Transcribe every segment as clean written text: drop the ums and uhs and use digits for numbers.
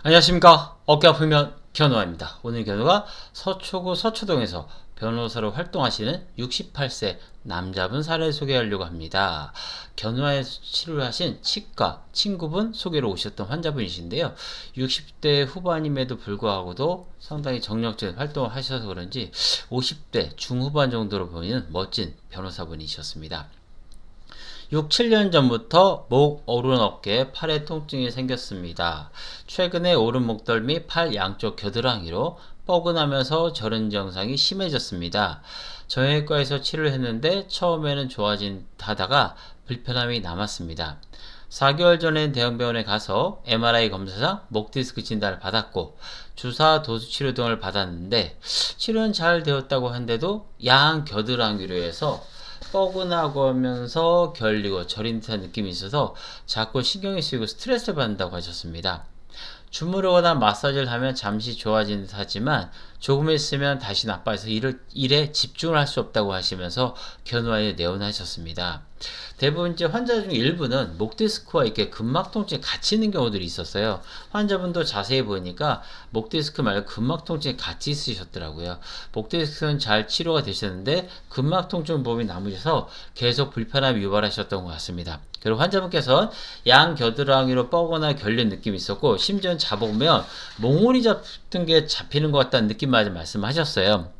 안녕하십니까. 어깨 아프면 견우아입니다. 오늘 견우가 서초구 서초동에서 변호사로 활동하시는 68세 남자분 사례 소개하려고 합니다. 견우아에서 치료를 하신 치과 친구분 소개로 오셨던 환자분이신데요. 60대 후반임에도 불구하고도 상당히 정력적인 활동을 하셔서 그런지 50대 중후반 정도로 보이는 멋진 변호사분이셨습니다. 6, 7년 전부터 목, 오른 어깨, 팔에 통증이 생겼습니다. 최근에 오른 목덜 및 팔 양쪽 겨드랑이로 뻐근하면서 저런 증상이 심해졌습니다. 정형외과에서 치료를 했는데 처음에는 하다가 불편함이 남았습니다. 4개월 전엔 대형병원에 가서 MRI 검사상 목 디스크 진단을 받았고 주사, 도수 치료 등을 받았는데 치료는 잘 되었다고 한데도 양 겨드랑이로 해서 뻐근하고 하면서 결리고 저린 듯한 느낌이 있어서 자꾸 신경이 쓰이고 스트레스를 받는다고 하셨습니다. 주무르거나 마사지를 하면 잠시 좋아진 듯 하지만 조금 있으면 다시 나빠져서 일에 집중을 할 수 없다고 하시면서 견우아에 내원하셨습니다. 대부분 이제 환자 중 일부는 목 디스크와 이렇게 근막 통증이 같이 있는 경우들이 있었어요. 환자분도 자세히 보니까 목 디스크 말고 근막 통증이 같이 있으셨더라고요. 목 디스크는 잘 치료가 되셨는데 근막 통증 부분이 남으셔서 계속 불편함이 유발하셨던 것 같습니다. 그리고 환자분께서는 양 겨드랑이로 뻐거나 결린 느낌이 있었고 심지어 잡아보면 몽골이 잡힌 게 잡히는 것 같다는 느낌까지 말씀하셨어요.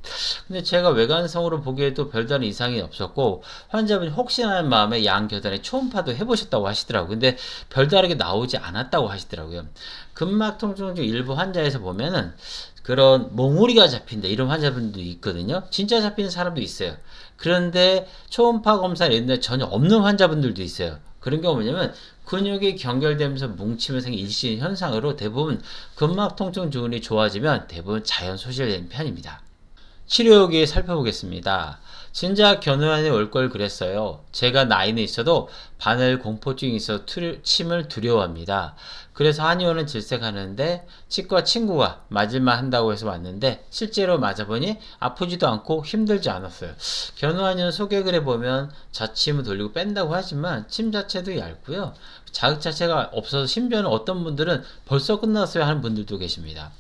근데 제가 외관성으로 보기에도 별다른 이상이 없었고 환자분이 혹시나 하는 마음에 양 겨드랑이 초음파도 해보셨다고 하시더라고요. 근데 별다르게 나오지 않았다고 하시더라고요. 근막 통증 중 일부 환자에서 보면은 그런 몽우리가 잡힌다 이런 환자분도 있거든요. 진짜 잡히는 사람도 있어요. 그런데 초음파 검사를 했는데 전혀 없는 환자분들도 있어요. 그런 경우 뭐냐면 근육이 경결되면서 뭉치면서 생긴 일시적인 현상으로 대부분 근막 통증 기운이 좋아지면 대부분 자연 소실되는 편입니다. 치료 후기 살펴보겠습니다. 진작 견우아에 올 걸 그랬어요. 제가 나이는 있어도 바늘 공포증이 있어 침을 두려워합니다. 그래서 한의원은 질색하는데 치과 친구가 맞을만 한다고 해서 왔는데 실제로 맞아보니 아프지도 않고 힘들지 않았어요. 견우아는 소개글에 보면 자침을 돌리고 뺀다고 하지만 침 자체도 얇고요. 자극 자체가 없어서 심지어는 어떤 분들은 벌써 끝났어요 하는 분들도 계십니다.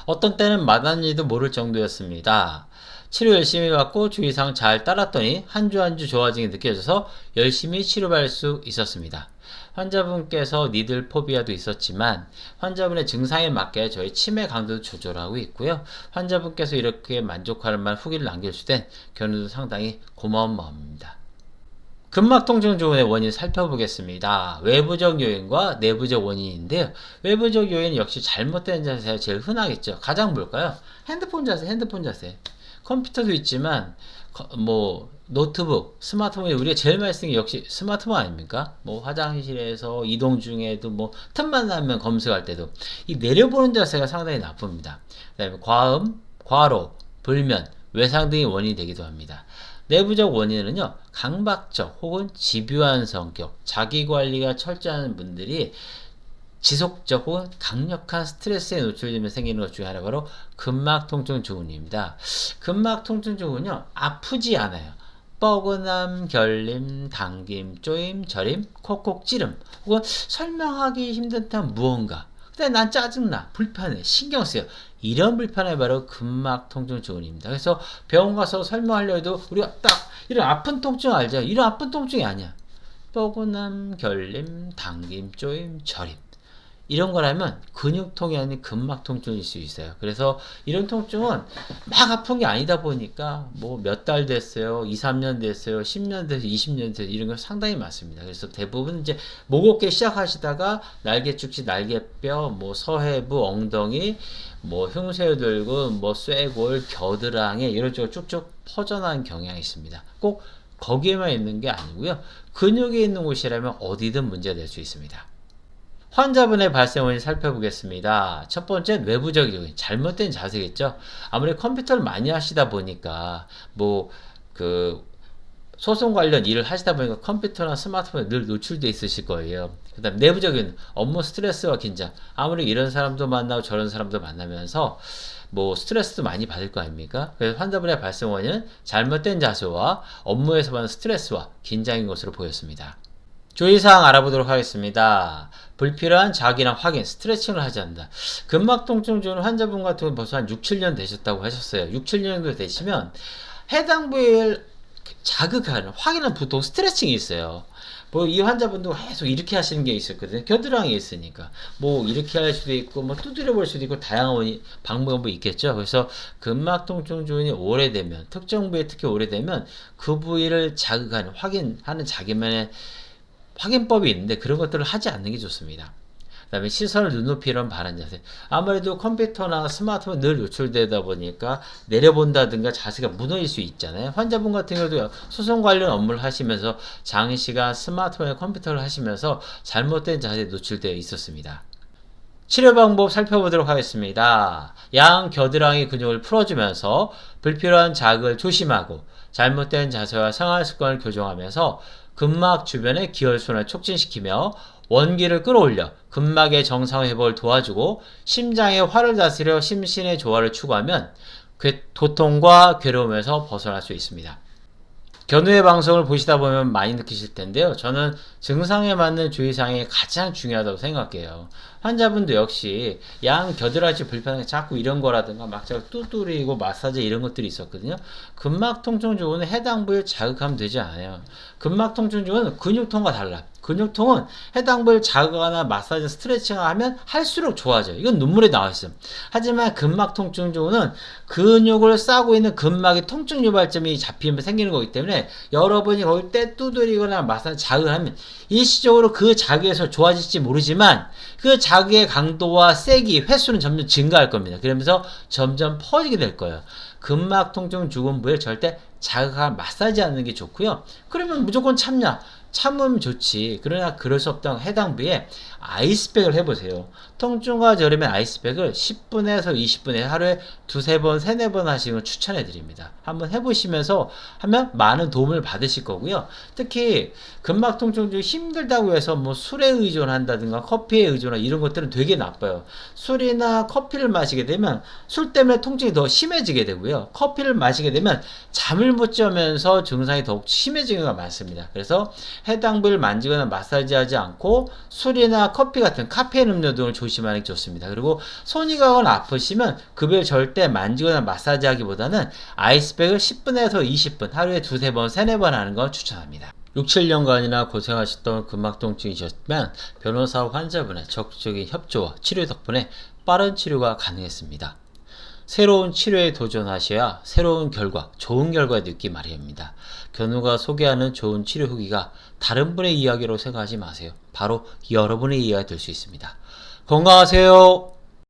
어떤 때는 맞았는지도 모를 정도였습니다. 치료 열심히 받고 주의사항 잘 따랐더니 한 주 한 주 좋아지게 느껴져서 열심히 치료받을 수 있었습니다. 환자분께서 니들 포비아도 있었지만 환자분의 증상에 맞게 저희 치매 강도도 조절하고 있고요. 환자분께서 이렇게 만족할 만한 후기를 남겨주시된 견우도 상당히 고마운 마음입니다. 근막 통증 조언의 원인 살펴보겠습니다. 외부적 요인과 내부적 원인인데요. 외부적 요인은 역시 잘못된 자세가 제일 흔하겠죠. 가장 뭘까요? 핸드폰 자세. 컴퓨터도 있지만 노트북, 스마트폰이 우리가 제일 많이 쓰는 게 역시 스마트폰 아닙니까? 화장실에서 이동 중에도 틈만 나면 검색할 때도 이 내려보는 자세가 상당히 나쁩니다. 그다음에 과음, 과로, 불면, 외상 등이 원인이 되기도 합니다. 내부적 원인은요, 강박적 혹은 집요한 성격, 자기관리가 철저한 분들이 지속적 혹은 강력한 스트레스에 노출되면 생기는 것 중에 하나가 바로 근막 통증 증후군입니다. 근막 통증 증후군은요, 아프지 않아요. 뻐근함, 결림, 당김, 쪼임, 저림, 콕콕 찌름 혹은 설명하기 힘든 듯한 무언가. 근데 난 짜증나, 불편해, 신경 쓰여. 이런 불편함이 바로 근막 통증 증후군입니다. 그래서 병원 가서 설명하려 해도 우리가 딱 이런 아픈 통증 알죠? 이런 아픈 통증이 아니야. 뻐근함, 결림, 당김, 쪼임, 저림. 이런 거라면 근육통이 아닌 근막 통증일 수 있어요. 그래서 이런 통증은 막 아픈 게 아니다 보니까 몇 달 됐어요, 2, 3년 됐어요, 10년 됐어요, 20년 됐어요, 이런 거 상당히 많습니다. 그래서 대부분 이제 목 어깨 시작하시다가 날개 축지, 날개뼈, 서해부, 엉덩이, 흉쇄들근, 쇄골, 겨드랑이 이런 쪽으로 쭉쭉 퍼져나간 경향이 있습니다. 꼭 거기에만 있는 게 아니고요. 근육에 있는 곳이라면 어디든 문제가 될 수 있습니다. 환자분의 발생 원인 살펴보겠습니다. 첫 번째는 외부적 요인, 잘못된 자세겠죠. 아무래도 컴퓨터를 많이 하시다 보니까 소송 관련 일을 하시다 보니까 컴퓨터나 스마트폰에 늘 노출되어 있으실 거예요. 그 다음 내부적 요인, 업무 스트레스와 긴장. 아무리 이런 사람도 만나고 저런 사람도 만나면서 스트레스도 많이 받을 거 아닙니까? 그래서 환자분의 발생 원인은 잘못된 자세와 업무에서 받는 스트레스와 긴장인 것으로 보였습니다. 주의사항 알아보도록 하겠습니다. 불필요한 자기랑 확인, 스트레칭을 하지 않는다. 근막 통증 주는 환자분 같은 경우는 벌써 한 6, 7년 되셨다고 하셨어요. 6, 7년 정도 되시면 해당 부위를 자극하는, 확인은 보통 스트레칭이 있어요. 뭐 이 환자분도 계속 이렇게 하시는 게 있었거든요. 겨드랑이에 있으니까 뭐 이렇게 할 수도 있고 뭐 두드려 볼 수도 있고 다양한 방법이 있겠죠. 그래서 근막 통증 주근이 오래되면, 특정 부위에 특히 오래되면 그 부위를 자극하는, 확인하는 자기만의 확인법이 있는데 그런 것들을 하지 않는 게 좋습니다. 그 다음에 시선을 눈높이 이런 바른 자세. 아무래도 컴퓨터나 스마트폰 늘 노출되다 보니까 내려본다든가 자세가 무너질 수 있잖아요. 환자분 같은 경우도 소송 관련 업무를 하시면서 장시간 스마트폰에 컴퓨터를 하시면서 잘못된 자세에 노출되어 있었습니다. 치료 방법 살펴보도록 하겠습니다. 양 겨드랑이 근육을 풀어주면서 불필요한 자극을 조심하고 잘못된 자세와 생활 습관을 교정하면서 근막 주변의 기혈순환을 촉진시키며 원기를 끌어올려 근막의 정상 회복을 도와주고 심장의 화를 다스려 심신의 조화를 추구하면 도통과 괴로움에서 벗어날 수 있습니다. 견우의 방송을 보시다 보면 많이 느끼실 텐데요. 저는 증상에 맞는 주의사항이 가장 중요하다고 생각해요. 환자분도 역시 양 겨드랑이 불편하게 자꾸 이런 거라든가 막 자꾸 두드리고 마사지 이런 것들이 있었거든요. 근막 통증 주고는 해당 부위를 자극하면 되지 않아요. 근막 통증 주고는 근육통과 달라. 근육통은 해당 부위를 자극하거나 마사지, 스트레칭을 하면 할수록 좋아져요. 이건 눈물에 나와 있어요. 하지만 근막 통증 주고는 근육을 싸고 있는 근막의 통증 유발점이 잡히면 생기는 거기 때문에 여러분이 거기 때 두드리거나 마사지 자극을 하면 일시적으로 그 자극에서 좋아질지 모르지만 그 자극의 강도와 세기, 횟수는 점점 증가할 겁니다. 그러면서 점점 퍼지게 될 거예요. 근막 통증 주근 부위를 절대 자극하거나 마사지 하는 게 좋고요. 그러면 무조건 참냐? 참으면 좋지. 그러나 그럴 수 없다면 해당 부위에 아이스팩을 해보세요. 통증과 저림의 아이스팩을 10분에서 20분에 하루에 두세 번, 세네 번 하시는 걸 추천해 드립니다. 한번 해보시면서 하면 많은 도움을 받으실 거고요. 특히 근막 통증 중 힘들다고 해서 뭐 술에 의존한다든가 커피에 의존한 이런 것들은 되게 나빠요. 술이나 커피를 마시게 되면 술 때문에 통증이 더 심해지게 되고요. 커피를 마시게 되면 잠을 못 자면서 증상이 더욱 심해지는 경우가 많습니다. 그래서 해당 부위를 만지거나 마사지하지 않고 술이나 커피 같은 카페인 음료 등을 조심하는 게 좋습니다. 그리고 손이 가거나 아프시면 급여를 절대 만지거나 마사지하기보다는 아이스팩을 10분에서 20분 하루에 두세 번, 세네 번 하는 걸 추천합니다. 6, 7년간이나 고생하셨던 근막통증이셨지만 변호사와 환자분의 적극적인 협조와 치료 덕분에 빠른 치료가 가능했습니다. 새로운 치료에 도전하셔야 새로운 결과, 좋은 결과를 얻기 마련입니다. 견우가 소개하는 좋은 치료 후기가 다른 분의 이야기로 생각하지 마세요. 바로 여러분의 이야기가 될 수 있습니다. 건강하세요.